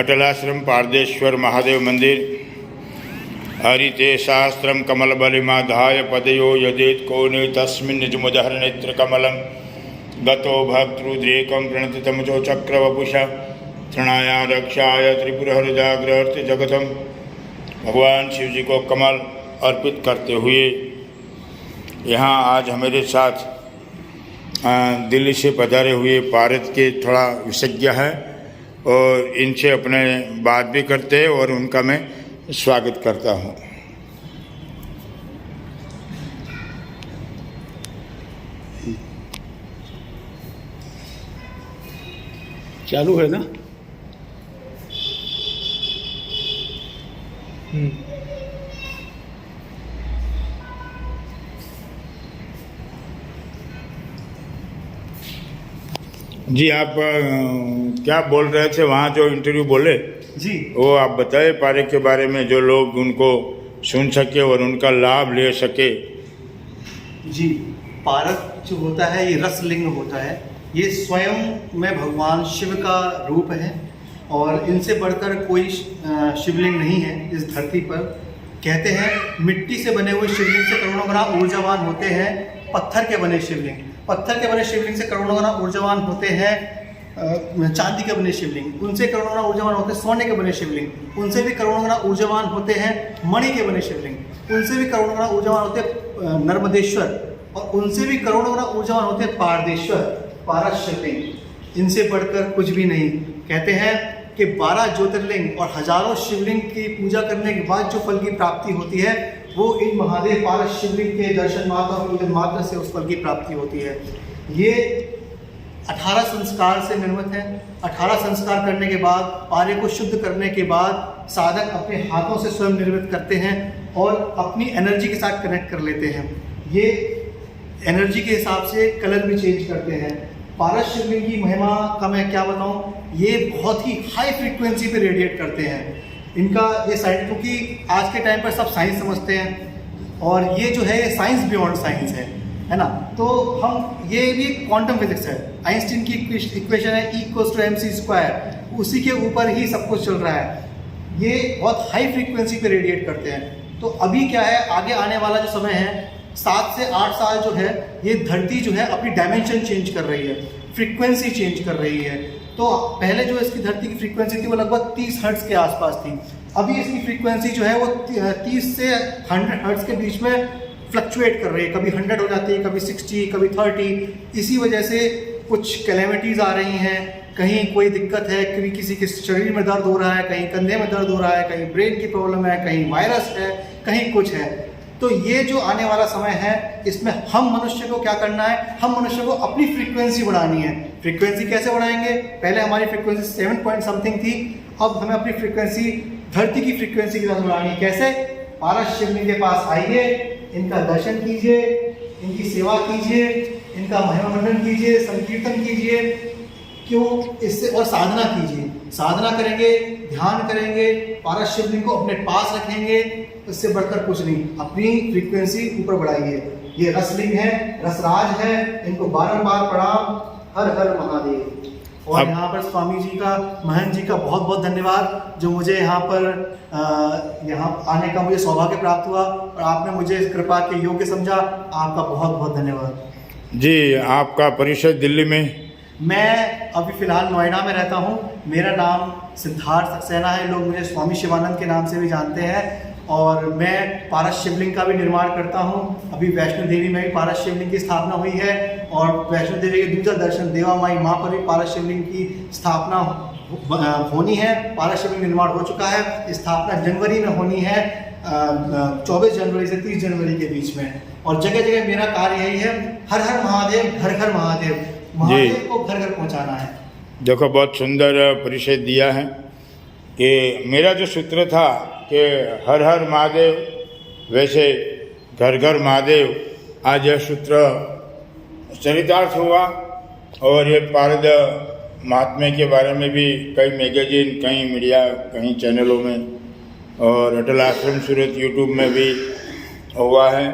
अटलाश्रम पारदेश्वर महादेव मंदिर। हरिते शास्त्रम कमल बलिमाधाय पदयो यदेत कोने तस्मिन् निजमुदहर नेत्र कमलम गतो भक्तरुद्रेकं प्रणति तमचो चक्रवपुषा तृणाया रक्षाय त्रिपुरहृदाग्रहर्त जगतम। भगवान शिव जी को कमल अर्पित करते हुए यहाँ आज हमारे साथ दिल्ली से पधारे हुए भारत के थोड़ा विशेषज्ञ है और इनसे अपने बात भी करते हैं और उनका मैं स्वागत करता हूँ। चालू है ना? जी आप क्या बोल रहे थे वहाँ जो इंटरव्यू बोले जी, वो आप बताए पारे के बारे में, जो लोग उनको सुन सके और उनका लाभ ले सके। जी, पारक जो होता है ये रसलिंग होता है। ये स्वयं में भगवान शिव का रूप है और इनसे बढ़कर कोई शिवलिंग नहीं है इस धरती पर। कहते हैं मिट्टी से बने हुए शिवलिंग से करोड़ों गुना ऊर्जावान होते हैं पत्थर के बने शिवलिंग। पत्थर के बने शिवलिंग से करोड़ों गुना ऊर्जावान होते हैं चांदी के बने शिवलिंग। उनसे करोड़ों गुना ऊर्जावान होते हैं सोने के बने शिवलिंग। उनसे भी करोड़ों गुना ऊर्जावान होते हैं मणि के बने शिवलिंग। उनसे भी करोड़ों गुना ऊर्जावान होते हैं नर्मदेश्वर और उनसे भी करोड़ों गुना ऊर्जावान होते हैं पारदेश्वर, पारस शिवलिंग। इनसे बढ़कर कुछ भी नहीं। कहते हैं कि 12 ज्योतिर्लिंग और हजारों शिवलिंग की पूजा करने के बाद जो फल की प्राप्ति होती है वो इन महादेव पारस शिवलिंग के दर्शन मात्र और पूजन मात्र से उस फल की प्राप्ति होती है। ये 18 संस्कार से निर्मित है। 18 संस्कार करने के बाद, पारे को शुद्ध करने के बाद साधक अपने हाथों से स्वयं निर्मित करते हैं और अपनी एनर्जी के साथ कनेक्ट कर लेते हैं। ये एनर्जी के हिसाब से कलर भी चेंज करते हैं। पारस शिवलिंग की महिमा का मैं क्या बताऊं, ये बहुत ही हाई फ्रीक्वेंसी पे रेडिएट करते हैं। इनका ये साइंस, क्योंकि आज के टाइम पर सब साइंस समझते हैं और ये जो है ये साइंस बियॉन्ड साइंस है ना। तो हम ये भी क्वांटम फिजिक्स है। आइंस्टीन की इक्वेशन है E=mc², उसी के ऊपर ही सब कुछ चल रहा है। ये बहुत हाई फ्रीक्वेंसी पे रेडिएट करते हैं। तो अभी क्या है, आगे आने वाला जो समय है 7 से 8 साल जो है, ये धरती जो है अपनी डायमेंशन चेंज कर रही है, फ्रीक्वेंसी चेंज कर रही है। तो पहले जो इसकी धरती की फ्रीक्वेंसी थी वो लगभग 30 हर्ट्ज के आसपास थी। अभी इसकी फ्रीक्वेंसी जो है वो 30 से 100 हर्ट्ज के बीच में फ्लक्चुएट कर रही है। कभी 100 हो जाती है, कभी 60, कभी 30। इसी वजह से कुछ कैलेमिटीज़ आ रही हैं। कहीं कोई दिक्कत है, कभी किसी के शरीर में दर्द हो रहा है, कहीं कंधे में दर्द हो रहा है, कहीं ब्रेन की प्रॉब्लम है, कहीं वायरस है, कहीं कुछ है। तो ये जो आने वाला समय है इसमें हम मनुष्य को क्या करना है, हम मनुष्य को अपनी फ्रीक्वेंसी बढ़ानी है। फ्रीक्वेंसी कैसे बढ़ाएंगे? पहले हमारी फ्रीक्वेंसी 7 पॉइंट समथिंग थी, अब हमें अपनी फ्रीक्वेंसी धरती की फ्रीक्वेंसी की तरह बढ़ानी है। कैसे? पारस शिवलिंग के पास आइए, इनका दर्शन कीजिए, इनकी सेवा कीजिए, इनका महिमा मंडन कीजिए, संकीर्तन कीजिए। क्यों? इससे और साधना कीजिए। साधना करेंगे, ध्यान करेंगे, पारस शिवलिंग को अपने पास रखेंगे, इससे बढ़कर कुछ नहीं। अपनी फ्रीक्वेंसी ऊपर बढ़ाइए। ये रसलिंग है, रसराज है, इनको बारंबार प्रणाम। हर हर महादेव। और यहाँ पर स्वामी जी का, महंत जी का बहुत बहुत धन्यवाद, जो मुझे यहाँ पर यहाँ आने का मुझे सौभाग्य प्राप्त हुआ और आपने मुझे इस कृपा के योग्य समझा। आपका बहुत बहुत धन्यवाद जी। आपका परिचय दिल्ली में? मैं अभी फ़िलहाल नोएडा में रहता हूँ। मेरा नाम सिद्धार्थ सक्सेना है। लोग मुझे स्वामी शिवानंद के नाम से भी जानते हैं और मैं पारस शिवलिंग का भी निर्माण करता हूँ। अभी वैष्णो देवी में भी पारस शिवलिंग की स्थापना हुई है और वैष्णो देवी के दूसरा दर्शन देवा माई माँ पर भी पारस शिवलिंग की स्थापना होनी है। पारस शिवलिंग निर्माण हो चुका है। स्थापना जनवरी में होनी है, 24 जनवरी से 30 जनवरी के बीच में। और जगह जगह मेरा कार्य यही है, हर हर महादेव, घर घर महादेव। महादेव को घर घर पहुंचाना है। देखो, बहुत सुंदर परिचय दिया है कि मेरा जो सूत्र था कि हर हर महादेव, वैसे घर घर महादेव, आज यह सूत्र चरितार्थ हुआ। और ये पारद महात्म्य के बारे में भी कई मैगजीन, कई मीडिया, कई चैनलों में और अटल आश्रम सूरत यूट्यूब में भी हुआ है।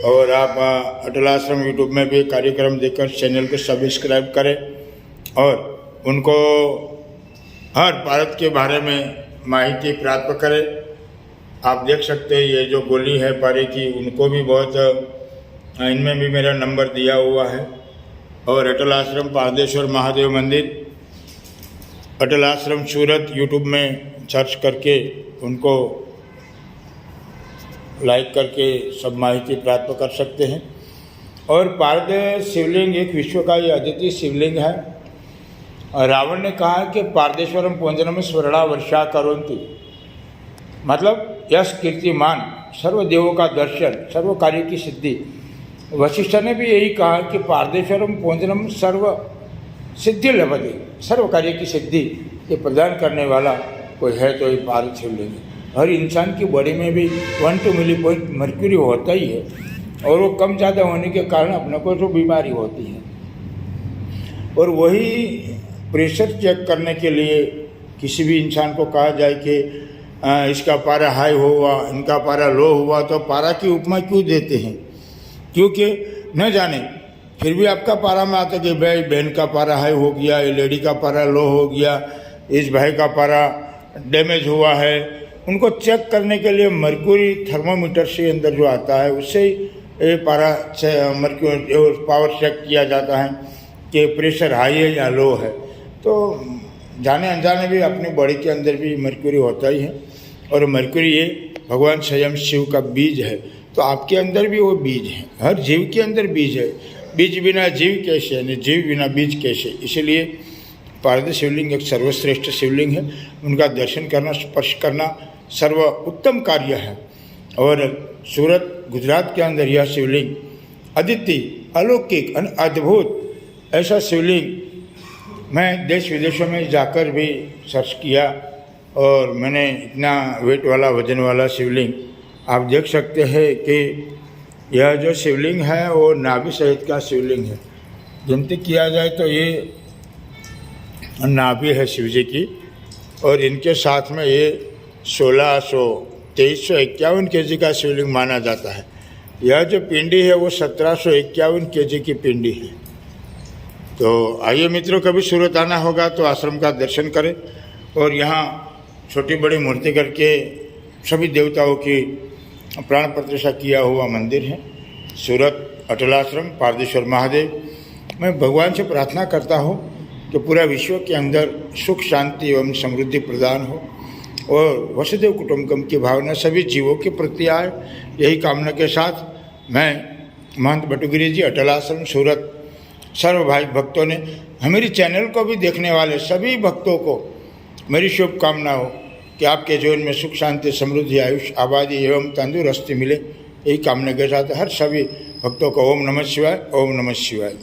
और आप अटल आश्रम यूट्यूब में भी कार्यक्रम देखकर चैनल को सब्सक्राइब करें और उनको हर भारत के बारे में माहिती प्राप्त करें। आप देख सकते हैं ये जो गोली है पारे की, उनको भी बहुत, इनमें भी मेरा नंबर दिया हुआ है। और अटल आश्रम पारदेश्वर महादेव मंदिर, अटल आश्रम सूरत यूट्यूब में सर्च करके उनको लाइक करके सब माहिती प्राप्त कर सकते हैं। और पारद शिवलिंग एक विश्व का ये अद्वितीय शिवलिंग है। रावण ने कहा कि पारदेश्वरम पूजनम स्वर्णा वर्षा करोन्ति, मतलब यश कीर्तिमान, सर्वदेवों का दर्शन, सर्व कार्य की सिद्धि। वशिष्ठ ने भी यही कहा कि पारदेश्वरम पूजनम सर्व सिद्धि लभते, सर्व कार्य की सिद्धि ये प्रदान करने वाला कोई है तो ये पारद शिवलिंग है। हर इंसान की बॉडी में भी 1 to 2 मिली पॉइंट मर्क्यूरी होता ही है, और वो कम ज़्यादा होने के कारण अपने को जो बीमारी होती है। और वही प्रेशर चेक करने के लिए किसी भी इंसान को कहा जाए कि इसका पारा हाई हुआ, इनका पारा लो हुआ, तो पारा की उपमा क्यों देते हैं? क्योंकि न जाने फिर भी आपका पारा में आता कि भाई बहन का पारा हाई हो गया, ये लेडी का पारा लो हो गया, इस भाई का पारा डैमेज हुआ है। उनको चेक करने के लिए मर्क्यूरी थर्मोमीटर से अंदर जो आता है उससे ये पारा मर्क्यूरी पावर चेक किया जाता है कि प्रेशर हाई है या लो है। तो जाने अनजाने भी अपनी बॉडी के अंदर भी मर्क्यूरी होता ही है, और मर्क्यूरी ये भगवान स्वयं शिव का बीज है। तो आपके अंदर भी वो बीज है, हर जीव के अंदर बीज है। बीज बिना जीव कैसे, यानी जीव बिना बीज कैसे? इसलिए पारद शिवलिंग एक सर्वश्रेष्ठ शिवलिंग है। उनका दर्शन करना, स्पर्श करना सर्व उत्तम कार्य है। और सूरत गुजरात के अंदर यह शिवलिंग अद्वितीय, अलौकिक, अद्भुत ऐसा शिवलिंग मैं देश विदेशों में जाकर भी सर्च किया, और मैंने इतना वेट वाला, वजन वाला शिवलिंग आप देख सकते हैं कि यह जो शिवलिंग है वो नाभि सहित का शिवलिंग है। गिनती किया जाए तो ये नाभि है शिव जी की, और इनके साथ में ये 2351 kg का शिवलिंग माना जाता है। यह जो पिंडी है वो 1751 kg की पिंडी है। तो आइए मित्रों, कभी सूरत आना होगा तो आश्रम का दर्शन करें। और यहाँ छोटी बड़ी मूर्ति करके सभी देवताओं की प्राण प्रतिष्ठा किया हुआ मंदिर है। सूरत अटल आश्रम पारदेश्वर महादेव। मैं भगवान से प्रार्थना करता हूँ कि पूरा विश्व के अंदर सुख, शांति एवं समृद्धि प्रदान हो, और वसुदेव कुटुंबकम की भावना सभी जीवों के प्रति आए। यही कामना के साथ मैं महंत बटुगिरी जी, अटल आश्रम सूरत, सर्व भाई भक्तों ने, हमारी चैनल को भी देखने वाले सभी भक्तों को मेरी शुभकामना हो कि आपके जीवन में सुख, शांति, समृद्धि, आयुष, आबादी एवं तंदुरुस्ती मिले। यही कामना के साथ हर सभी भक्तों को ओम नमः शिवाय, ओम नमः शिवाय।